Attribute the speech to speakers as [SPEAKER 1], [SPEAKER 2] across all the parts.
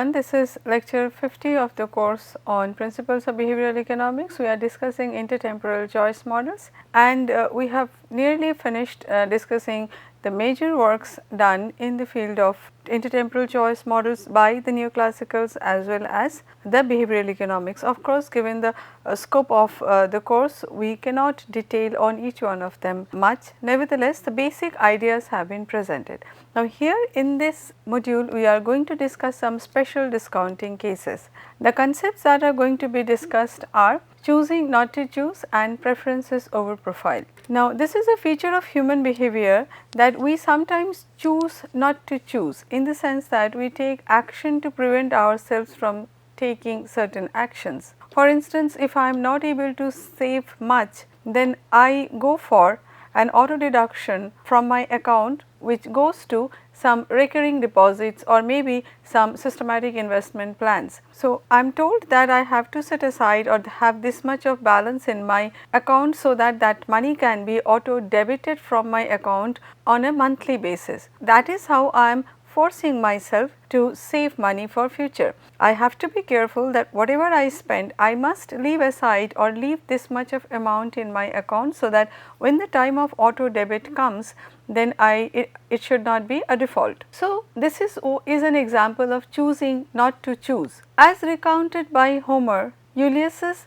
[SPEAKER 1] everyone, this is lecture 50 of the course on principles of behavioral economics. We are discussing intertemporal choice models, and we have nearly finished discussing the major works done in the field of intertemporal choice models by the neoclassicals as well as the behavioral economics. Of course, given the scope of the course, we cannot detail on each one of them much. Nevertheless, the basic ideas have been presented. Now, here in this module, we are going to discuss some special discounting cases. The concepts that are going to be discussed are choosing not to choose and preferences over profile. Now, this is a feature of human behavior that we sometimes choose not to choose, in the sense that we take action to prevent ourselves from taking certain actions. For instance, if I am not able to save much, then I go for an auto deduction from my account which goes to some recurring deposits or maybe some systematic investment plans. So, I am told that I have to set aside or have this much of balance in my account so that that money can be auto debited from my account on a monthly basis. That is how I am forcing myself to save money for future. I have to be careful that whatever I spend, I must leave aside or leave this much of amount in my account so that when the time of auto debit comes, then it should not be a default. So, this is an example of choosing not to choose. As recounted by Homer, Ulysses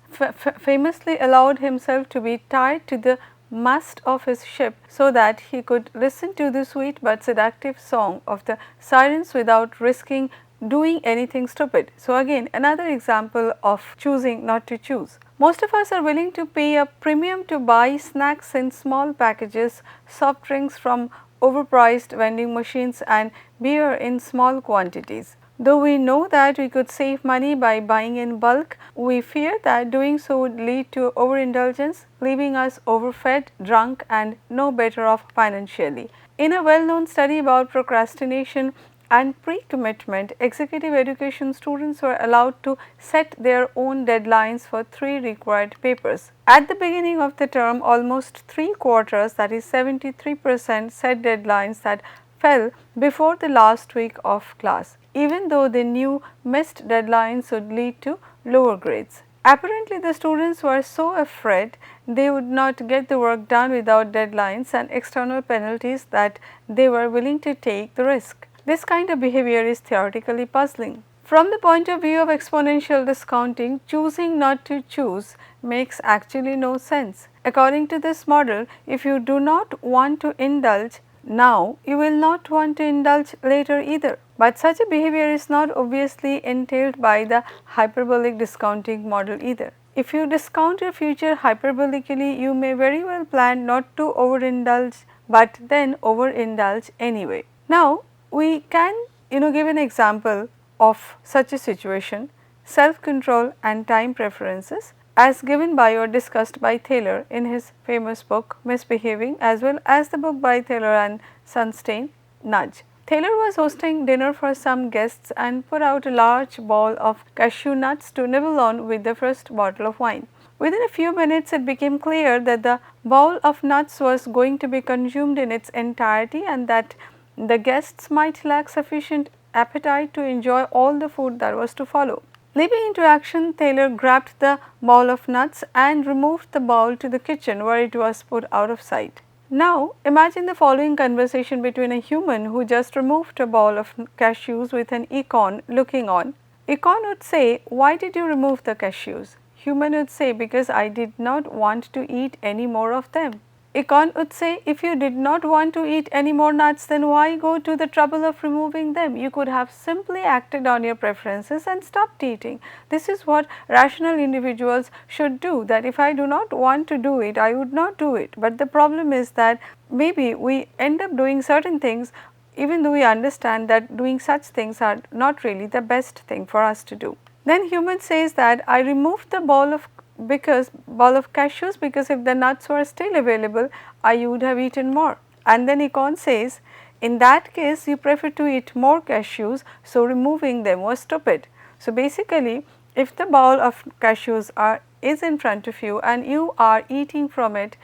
[SPEAKER 1] famously allowed himself to be tied to the mast of his ship so that he could listen to the sweet but seductive song of the sirens without risking doing anything stupid. So, again another example of choosing not to choose. Most of us are willing to pay a premium to buy snacks in small packages, soft drinks from overpriced vending machines and beer in small quantities. Though we know that we could save money by buying in bulk, we fear that doing so would lead to overindulgence, leaving us overfed, drunk and no better off financially. In a well-known study about procrastination and pre-commitment, executive education students were allowed to set their own deadlines for 3 required papers. At the beginning of the term, almost 3/4, that is 73%, set deadlines that fell before the last week of class, even though they knew missed deadlines would lead to lower grades. Apparently, the students were so afraid they would not get the work done without deadlines and external penalties that they were willing to take the risk. This kind of behavior is theoretically puzzling. From the point of view of exponential discounting, choosing not to choose makes actually no sense. According to this model, if you do not want to indulge now, you will not want to indulge later either. But such a behavior is not obviously entailed by the hyperbolic discounting model either. If you discount your future hyperbolically, you may very well plan not to overindulge, but then overindulge anyway. Now, we can give an example of such a situation: self-control and time preferences, as given by or discussed by Thaler in his famous book Misbehaving, as well as the book by Thaler and Sunstein, Nudge. Thaler was hosting dinner for some guests and put out a large ball of cashew nuts to nibble on with the first bottle of wine. Within a few minutes, it became clear that the bowl of nuts was going to be consumed in its entirety and that the guests might lack sufficient appetite to enjoy all the food that was to follow. Leaping into action, Thaler grabbed the ball of nuts and removed the bowl to the kitchen where it was put out of sight. Now, imagine the following conversation between a human who just removed a bowl of cashews with an econ looking on. Econ would say, "Why did you remove the cashews?" Human would say, "Because I did not want to eat any more of them." Econ would say, "If you did not want to eat any more nuts, then why go to the trouble of removing them? You could have simply acted on your preferences and stopped eating." This is what rational individuals should do, that if I do not want to do it, I would not do it. But the problem is that maybe we end up doing certain things even though we understand that doing such things are not really the best thing for us to do. Then human says that I removed the ball of cashews because if the nuts were still available, I would have eaten more. And then Econ says, in that case you prefer to eat more cashews, so removing them was stupid. So basically, if the bowl of cashews is in front of you and you are eating from it,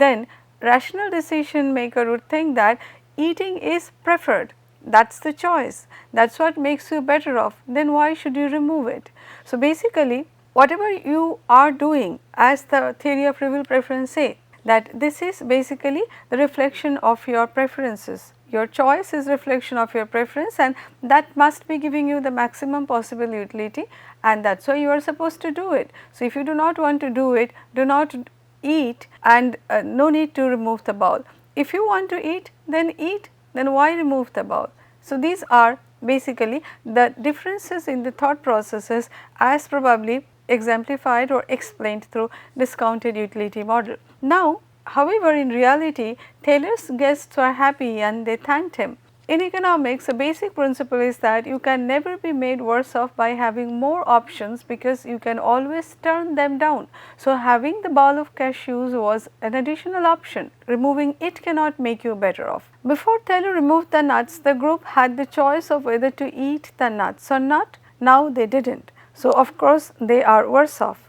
[SPEAKER 1] then rational decision maker would think that eating is preferred. that is the choice, that is what makes you better off, then why should you remove it? So, basically whatever you are doing, as the theory of revealed preference say, that this is basically the reflection of your preferences. Your choice is reflection of your preference, and that must be giving you the maximum possible utility, and that is why you are supposed to do it. So, if you do not want to do it, do not eat, and no need to remove the bowl. If you want to eat, then why remove the bowl? So, these are basically the differences in the thought processes as probably exemplified or explained through discounted utility model. Now, however, in reality Taylor's guests were happy and they thanked him. In economics, a basic principle is that you can never be made worse off by having more options, because you can always turn them down. So, having the bowl of cashews was an additional option. Removing it cannot make you better off. Before Taylor removed the nuts, the group had the choice of whether to eat the nuts or not. Now they did not. So, of course, they are worse off.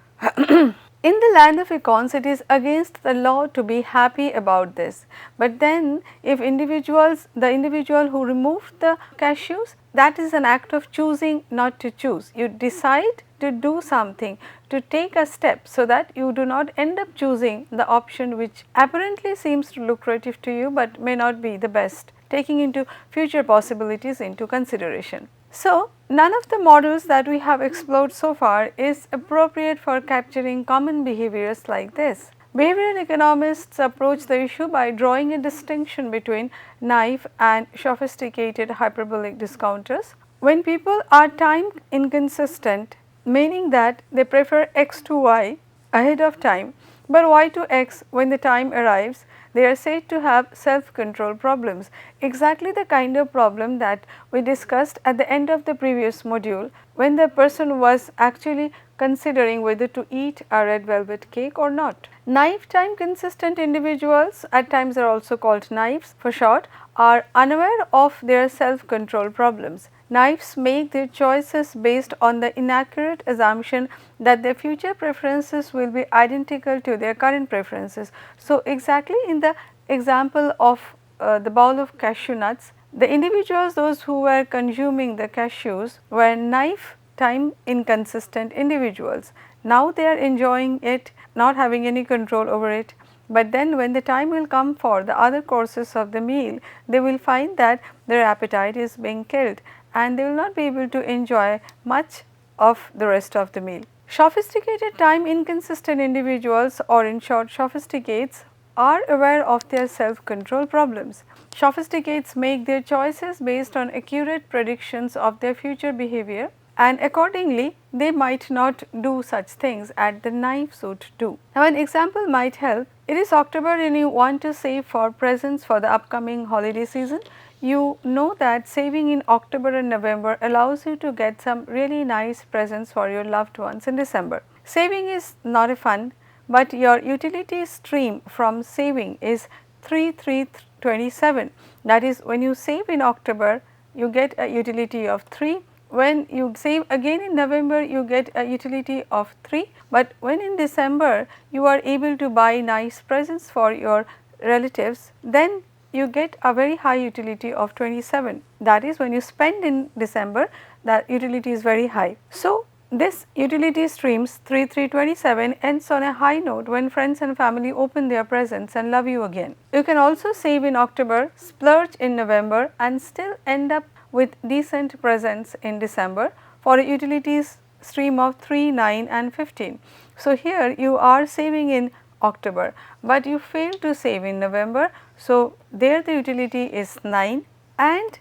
[SPEAKER 1] In the land of econs, it is against the law to be happy about this, but then if the individual who removed the cashews, that is an act of choosing not to choose. You decide to do something, to take a step, so that you do not end up choosing the option which apparently seems lucrative to you, but may not be the best, taking into future possibilities into consideration. So, none of the models that we have explored so far is appropriate for capturing common behaviors like this. Behavioral economists approach the issue by drawing a distinction between naive and sophisticated hyperbolic discounters. When people are time inconsistent, meaning that they prefer x to y ahead of time, but y to x when the time arrives, they are said to have self-control problems, exactly the kind of problem that we discussed at the end of the previous module, when the person was actually considering whether to eat a red velvet cake or not. Naive time consistent individuals, at times are also called naives for short, are unaware of their self-control problems. Naives make their choices based on the inaccurate assumption that their future preferences will be identical to their current preferences. So, exactly in the example of the bowl of cashew nuts, the individuals, those who were consuming the cashews, were naive time inconsistent individuals. Now they are enjoying it, not having any control over it. But then when the time will come for the other courses of the meal, they will find that their appetite is being killed, and they will not be able to enjoy much of the rest of the meal. Sophisticated time inconsistent individuals, or in short sophisticates, are aware of their self-control problems. Sophisticates make their choices based on accurate predictions of their future behavior, and accordingly they might not do such things as the naives would do. Now, an example might help. It is October and you want to save for presents for the upcoming holiday season. You know that saving in October and November allows you to get some really nice presents for your loved ones in December. Saving is not a fun, but your utility stream from saving is 3,327. That is, when you save in October, you get a utility of 3. When you save again in November, you get a utility of 3, but when in December you are able to buy nice presents for your relatives, then you get a very high utility of 27. That is, when you spend in December, that utility is very high. So, this utility streams 3,327 ends on a high note when friends and family open their presents and love you again. You can also save in October, splurge in November, and still end up with decent presents in December for a utilities stream of 3, 9 and 15. So, here you are saving in October, but you fail to save in November. So, there the utility is 9, and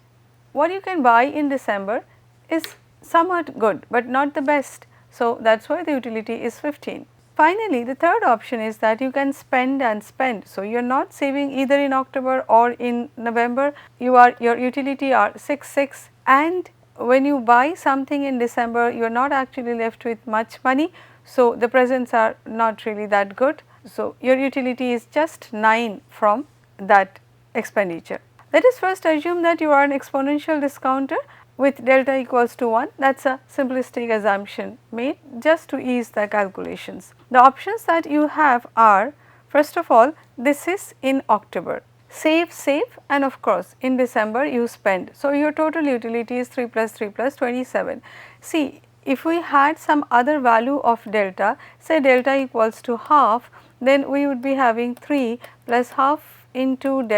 [SPEAKER 1] what you can buy in December is somewhat good, but not the best. So, that is why the utility is 15. Finally, the third option is that you can spend and spend. So, you are not saving either in October or in November, your utility are 6, 6, and when you buy something in December, you are not actually left with much money. So, the presents are not really that good. So, your utility is just 9 from that expenditure. Let us first assume that you are an exponential discounter with delta equals to 1. That is a simplistic assumption made just to ease the calculations. The options that you have are, first of all, this is in October. save and of course in December you spend. So, your total utility is 3 plus 3 plus 27. See, if we had some other value of delta, say delta equals to half, then we would be having 3 plus half into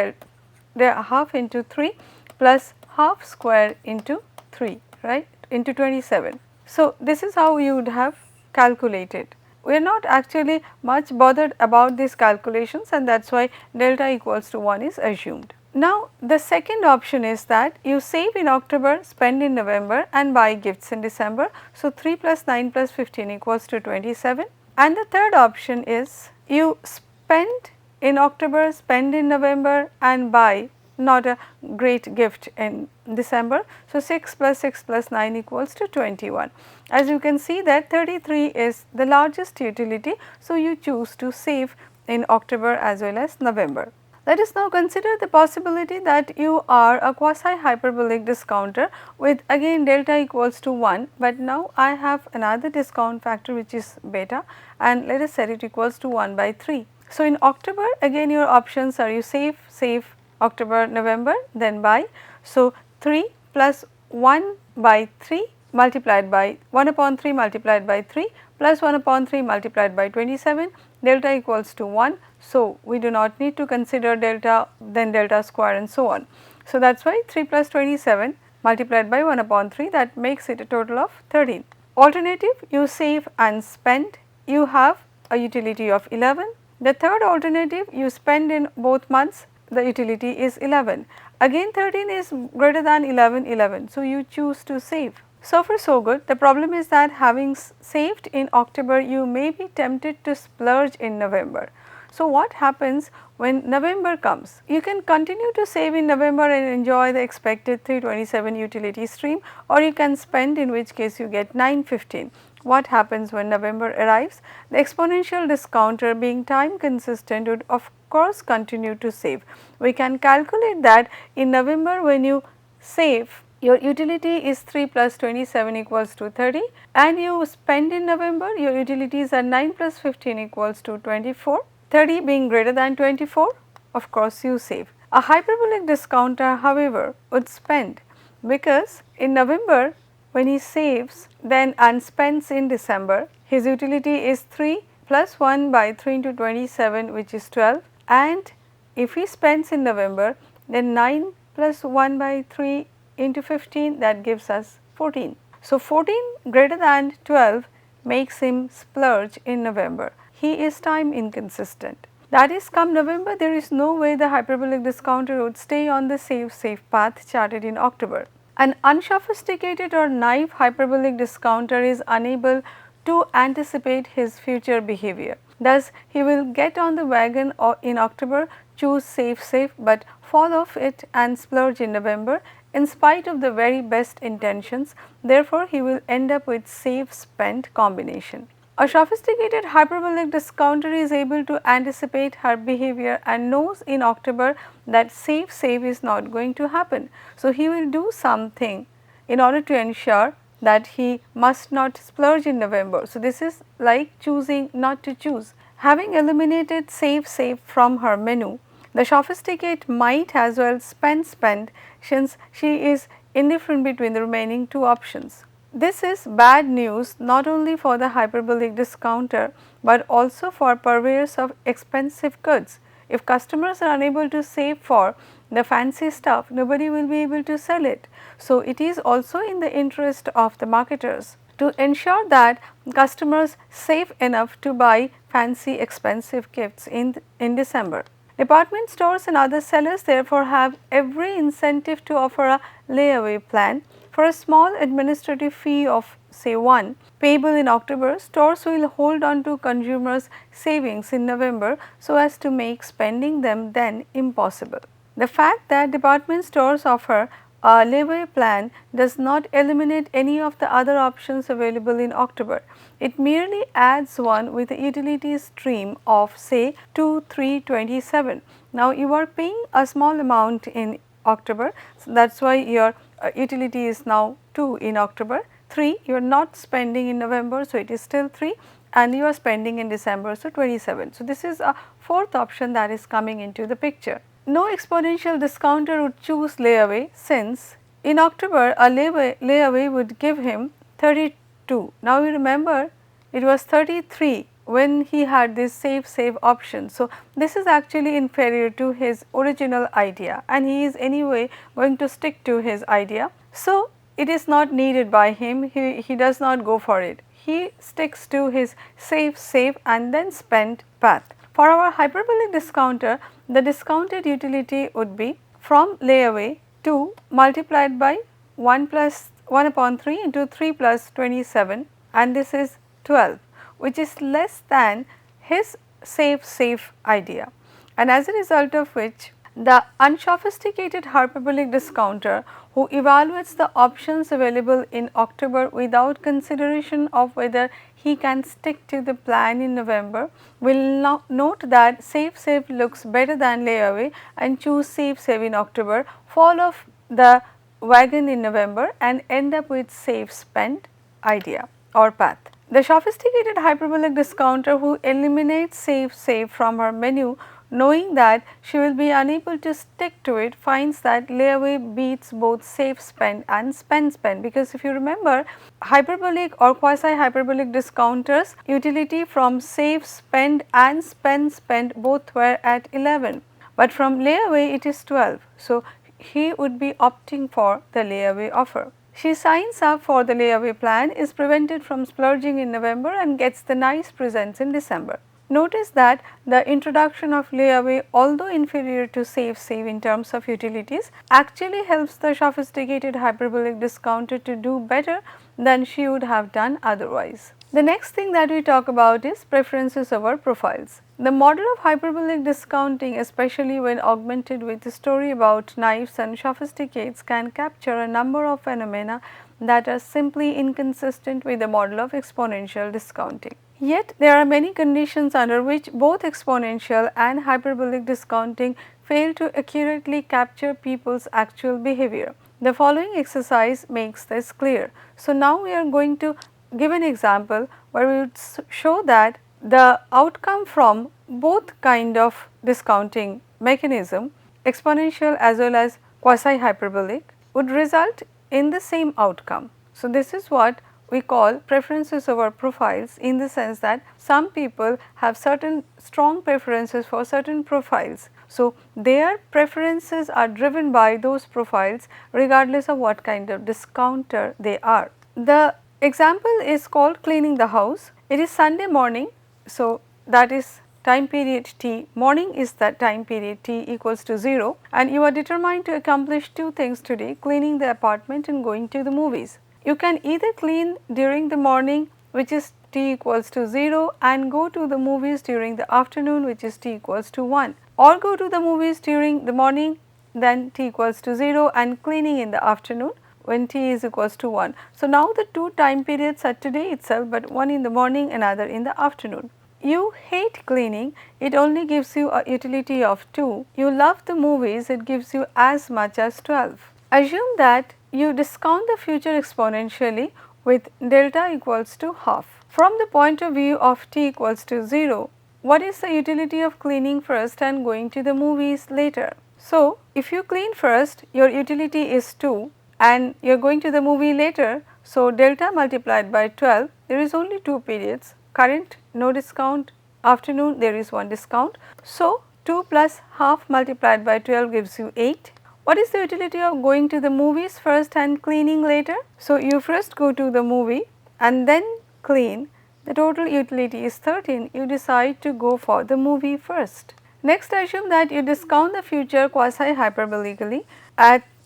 [SPEAKER 1] half into 3 plus half square into 3, right, into 27. So, this is how you would have calculated. We are not actually much bothered about these calculations, and that is why delta equals to 1 is assumed. Now, the second option is that you save in October, spend in November and buy gifts in December. So, 3 plus 9 plus 15 equals to 27. And the third option is you spend in October, spend in November and buy not a great gift in December. So, 6 plus 9 equals to 21. As you can see that 33 is the largest utility. So, you choose to save in October as well as November. Let us now consider the possibility that you are a quasi hyperbolic discounter with again delta equals to 1, but now I have another discount factor which is beta, and let us set it equals to 1 by 3. So, in October again your options are you save October, November, then buy. So, 3 plus 1 by 3 multiplied by 1 upon 3 multiplied by 3 plus 1 upon 3 multiplied by 27, delta equals to 1. So, we do not need to consider delta, then delta square and so on. So, that is why 3 plus 27 multiplied by 1 upon 3, that makes it a total of 13. Alternative, you save and spend, you have a utility of 11. The third alternative, you spend in both months, the utility is 11. Again 13 is greater than 11. So, you choose to save. So far so good. The problem is that having saved in October, you may be tempted to splurge in November. So, what happens when November comes? You can continue to save in November and enjoy the expected 327 utility stream, or you can spend, in which case you get 915. What happens when November arrives? The exponential discounter, being time consistent, would of course continue to save. We can calculate that in November when you save, your utility is 3 plus 27 equals to 30, and you spend in November, your utilities are 9 plus 15 equals to 24, 30 being greater than 24, of course you save. A hyperbolic discounter however would spend, because in November when he saves then and spends in December, his utility is 3 plus 1 by 3 into 27, which is 12, and if he spends in November, then 9 plus 1 by 3 into 15, that gives us 14. So, 14 greater than 12 makes him splurge in November. He is time inconsistent. That is, come November, there is no way the hyperbolic discounter would stay on the save path charted in October. An unsophisticated or naive hyperbolic discounter is unable to anticipate his future behavior. Thus, he will get on the wagon in October, choose save, but fall off it and splurge in November in spite of the very best intentions. Therefore, he will end up with save-spend combination. A sophisticated hyperbolic discounter is able to anticipate her behavior and knows in October that save is not going to happen. So, he will do something in order to ensure that he must not splurge in November. So, this is like choosing not to choose. Having eliminated save from her menu, the sophisticate might as well spend since she is indifferent between the remaining two options. This is bad news not only for the hyperbolic discounter, but also for purveyors of expensive goods. If customers are unable to save for the fancy stuff, nobody will be able to sell it. So, it is also in the interest of the marketers to ensure that customers save enough to buy fancy expensive gifts in December. Department stores and other sellers therefore have every incentive to offer a layaway plan. For a small administrative fee of say 1 payable in October, stores will hold on to consumers' savings in November so as to make spending them then impossible. The fact that department stores offer a layaway plan does not eliminate any of the other options available in October. It merely adds one with a utility stream of say 2, 3, 27. Now, you are paying a small amount in October, so that is why your utility is now 2 in October, 3 you are not spending in November, so it is still 3, and you are spending in December, so 27. So, this is a fourth option that is coming into the picture. no exponential discounter would choose layaway, since in October a layaway would give him 32. Now you remember it was 33 when he had this save option. So, this is actually inferior to his original idea, and he is anyway going to stick to his idea. So, it is not needed by him, he does not go for it. He sticks to his save and then spend path. For our hyperbolic discounter, the discounted utility would be from layaway 2 multiplied by 1 plus 1 upon 3 into 3 plus 27, and this is 12, which is less than his save idea, and as a result of which the unsophisticated hyperbolic discounter who evaluates the options available in October without consideration of whether he can stick to the plan in November will note that save looks better than layaway and choose save in October, fall off the wagon in November and end up with save spend idea or path. The sophisticated hyperbolic discounter who eliminates save from her menu, knowing that she will be unable to stick to it, finds that layaway beats both save spend and spend, because if you remember, hyperbolic or quasi hyperbolic discounters utility from save spend and spend both were at 11, but from layaway it is 12. So, he would be opting for the layaway offer. She signs up for the layaway plan, is prevented from splurging in November and gets the nice presents in December. Notice that the introduction of layaway, although inferior to save in terms of utilities, actually helps the sophisticated hyperbolic discounter to do better than she would have done otherwise. The next thing that we talk about is preferences over profiles. The model of hyperbolic discounting, especially when augmented with a story about knives and sophisticates, can capture a number of phenomena that are simply inconsistent with the model of exponential discounting. Yet, there are many conditions under which both exponential and hyperbolic discounting fail to accurately capture people's actual behavior. The following exercise makes this clear. So, now we are going to give an example where we would show that the outcome from both kind of discounting mechanism, exponential as well as quasi hyperbolic, would result in the same outcome. So, this is what we call preferences over profiles, in the sense that some people have certain strong preferences for certain profiles. So, their preferences are driven by those profiles regardless of what kind of discounter they are. The example is called cleaning the house. It is Sunday morning. So, that is time period t, morning is the time period t equals to 0, and you are determined to accomplish two things today: cleaning the apartment and going to the movies. You can either clean during the morning, which is t equals to 0, and go to the movies during the afternoon, which is t equals to 1, or go to the movies during the morning, then t equals to 0, and cleaning in the afternoon when t is equals to 1. So, now the two time periods are today itself, but one in the morning, another in the afternoon. You hate cleaning, it only gives you a utility of 2. You love the movies, it gives you as much as 12. Assume that you discount the future exponentially with delta equals to half. From the point of view of t equals to 0, what is the utility of cleaning first and going to the movies later? So, if you clean first, your utility is 2 and you are going to the movie later. So, delta multiplied by 12, there is only 2 periods, current no discount, afternoon there is 1 discount. So, 2 plus half multiplied by 12 gives you 8. What is the utility of going to the movies first and cleaning later? So, you first go to the movie and then clean, the total utility is 13, you decide to go for the movie first. Next, assume that you discount the future quasi hyperbolically,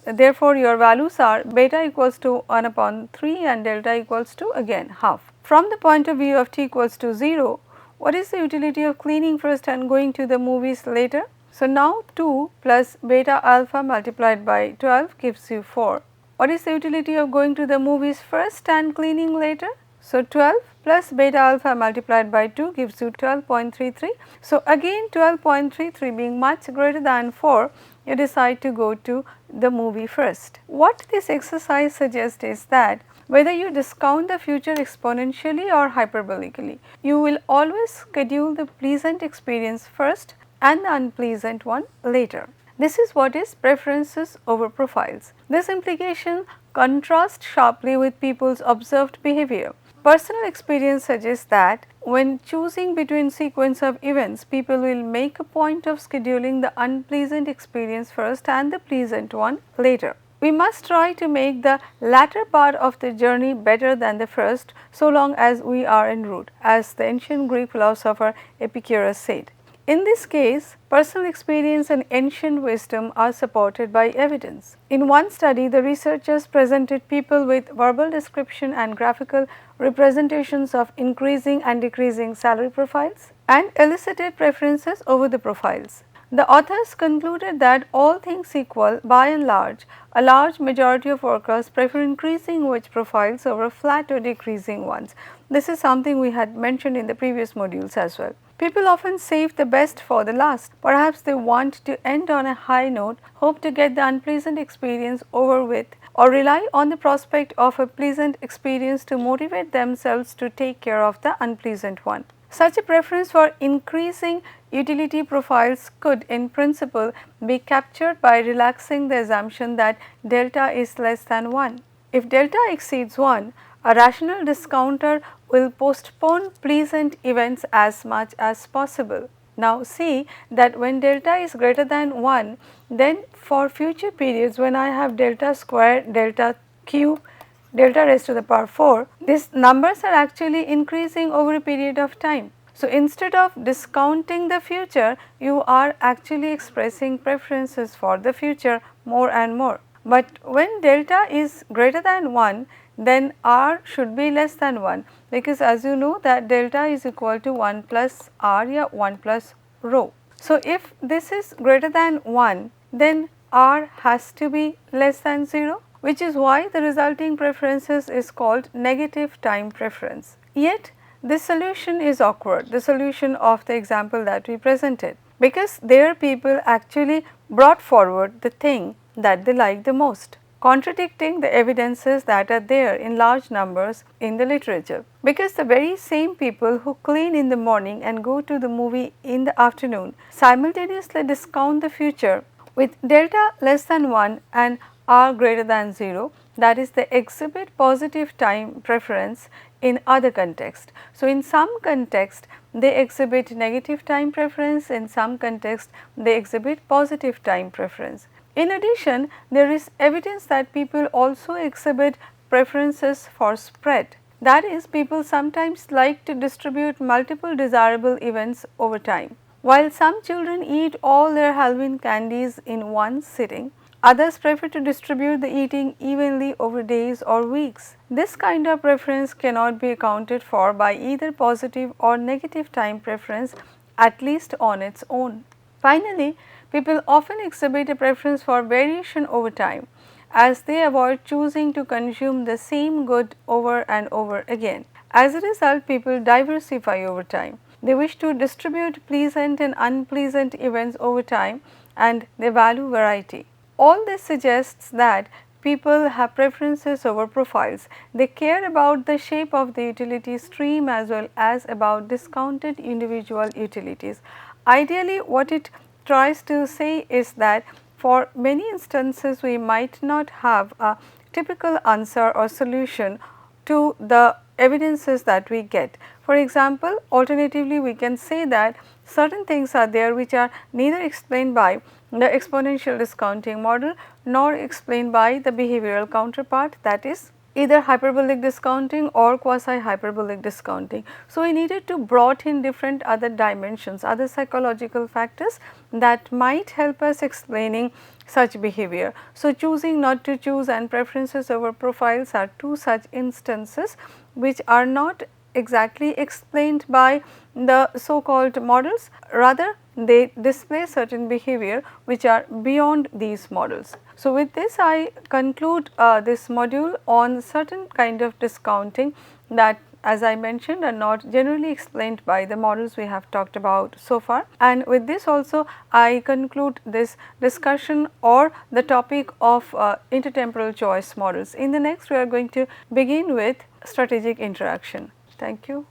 [SPEAKER 1] therefore, your values are beta equals to 1 upon 3 and delta equals to again half. From the point of view of t equals to 0, what is the utility of cleaning first and going to the movies later? So, now 2 plus beta alpha multiplied by 12 gives you 4. What is the utility of going to the movies first and cleaning later? So, 12 plus beta alpha multiplied by 2 gives you 12.33. So, again 12.33 being much greater than 4, you decide to go to the movie first. What this exercise suggests is that whether you discount the future exponentially or hyperbolically, you will always schedule the pleasant experience first and the unpleasant one later. This is what is preferences over profiles. This implication contrasts sharply with people's observed behavior. Personal experience suggests that when choosing between sequence of events, people will make a point of scheduling the unpleasant experience first and the pleasant one later. We must try to make the latter part of the journey better than the first, so long as we are en route, as the ancient Greek philosopher Epicurus said. In this case, personal experience and ancient wisdom are supported by evidence. In one study, the researchers presented people with verbal description and graphical representations of increasing and decreasing salary profiles and elicited preferences over the profiles. The authors concluded that all things equal, by and large, a large majority of workers prefer increasing wage profiles over flat or decreasing ones. This is something we had mentioned in the previous modules as well. People often save the best for the last. Perhaps they want to end on a high note, hope to get the unpleasant experience over with, or rely on the prospect of a pleasant experience to motivate themselves to take care of the unpleasant one. Such a preference for increasing utility profiles could in principle be captured by relaxing the assumption that delta is less than 1. If delta exceeds 1, a rational discounter will postpone pleasant events as much as possible. Now see that when delta is greater than 1, then for future periods when I have delta square, delta cube, delta raised to the power 4, these numbers are actually increasing over a period of time. So, instead of discounting the future, you are actually expressing preferences for the future more and more. But when delta is greater than 1, then R should be less than 1, because as you know that delta is equal to 1 plus R or 1 plus rho. So, if this is greater than 1, then R has to be less than 0, which is why the resulting preferences is called negative time preference. Yet, this solution is awkward, the solution of the example that we presented, because their people actually brought forward the thing that they like the most, contradicting the evidences that are there in large numbers in the literature. Because the very same people who clean in the morning and go to the movie in the afternoon simultaneously discount the future with delta less than 1 and R greater than 0, that is they exhibit positive time preference in other context. So, in some context they exhibit negative time preference, in some context they exhibit positive time preference. In addition, there is evidence that people also exhibit preferences for spread. That is, people sometimes like to distribute multiple desirable events over time. While some children eat all their Halloween candies in one sitting, others prefer to distribute the eating evenly over days or weeks. This kind of preference cannot be accounted for by either positive or negative time preference, at least on its own. Finally, people often exhibit a preference for variation over time, as they avoid choosing to consume the same good over and over again. As a result, people diversify over time. They wish to distribute pleasant and unpleasant events over time, and they value variety. All this suggests that people have preferences over profiles. They care about the shape of the utility stream as well as about discounted individual utilities. Ideally, what it tries to say is that for many instances we might not have a typical answer or solution to the evidences that we get. For example, alternatively we can say that certain things are there which are neither explained by the exponential discounting model nor explained by the behavioral counterpart, that is either hyperbolic discounting or quasi hyperbolic discounting. So, we needed to brought in different other dimensions, other psychological factors that might help us explaining such behavior. So, choosing not to choose and preferences over profiles are two such instances which are not exactly explained by the so called models, rather they display certain behavior which are beyond these models. So, with this I conclude this module on certain kind of discounting that, as I mentioned, are not generally explained by the models we have talked about so far, and with this also I conclude this discussion or the topic of intertemporal choice models. In the next we are going to begin with strategic interaction. Thank you.